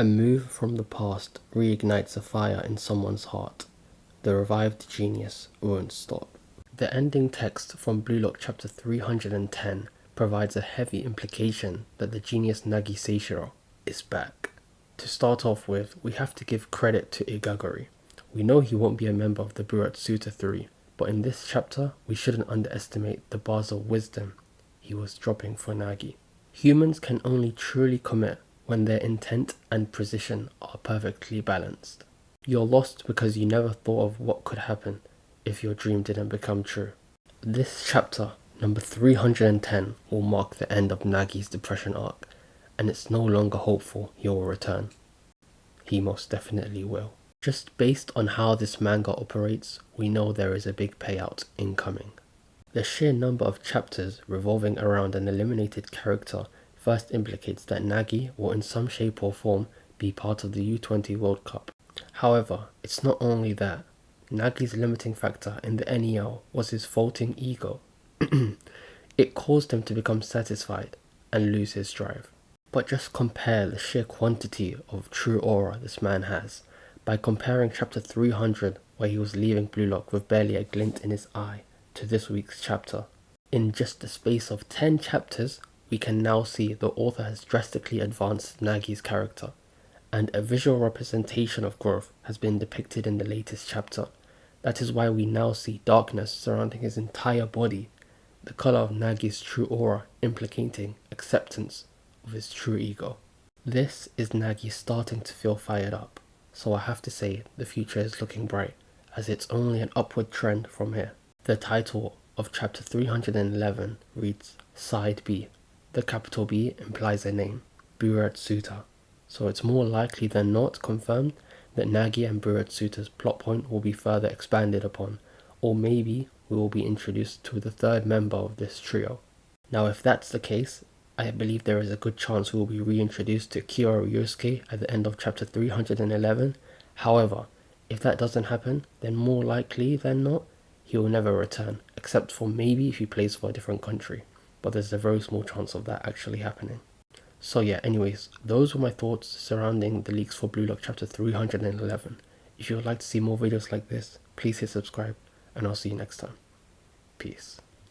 A move from the past reignites a fire in someone's heart. The revived genius won't stop. The ending text from Blue Lock chapter 310 provides a heavy implication that the genius Nagi Seishiro is back. To start off with, we have to give credit to Igagori. We know he won't be a member of the Buratsuta 3, but in this chapter, we shouldn't underestimate the bars of wisdom he was dropping for Nagi. Humans can only truly commit when their intent and precision are perfectly balanced. You're lost because you never thought of what could happen if your dream didn't become true. This chapter, number 310, will mark the end of Nagi's depression arc, and it's no longer hopeful he will return. He most definitely will. Just based on how this manga operates, we know there is a big payout incoming. The sheer number of chapters revolving around an eliminated character first implicates that Nagi will in some shape or form be part of the U20 World Cup. However, it's not only that. Nagi's limiting factor in the NEL was his faulting ego. It caused him to become satisfied and lose his drive. But just compare the sheer quantity of true aura this man has by comparing chapter 300, where he was leaving Blue Lock with barely a glint in his eye, to this week's chapter. In just the space of 10 chapters, we can now see the author has drastically advanced Nagi's character, and a visual representation of growth has been depicted in the latest chapter. That is why we now see darkness surrounding his entire body, the color of Nagi's true aura implicating acceptance of his true ego. This is Nagi starting to feel fired up, so I have to say the future is looking bright, as it's only an upward trend from here. The title of chapter 311 reads Side B. The capital B implies a name, Buratsuta, so it's more likely than not confirmed that Nagi and Buratsuta's plot point will be further expanded upon, or maybe we will be introduced to the third member of this trio. Now if that's the case, I believe there is a good chance we will be reintroduced to Kyoto Yosuke at the end of chapter 311. However, if that doesn't happen, then more likely than not, he will never return, except for maybe if he plays for a different country. But there's a very small chance of that actually happening. So yeah, anyways, those were my thoughts surrounding the leaks for Blue Lock chapter 311. If you would like to see more videos like this, please hit subscribe, and I'll see you next time. Peace.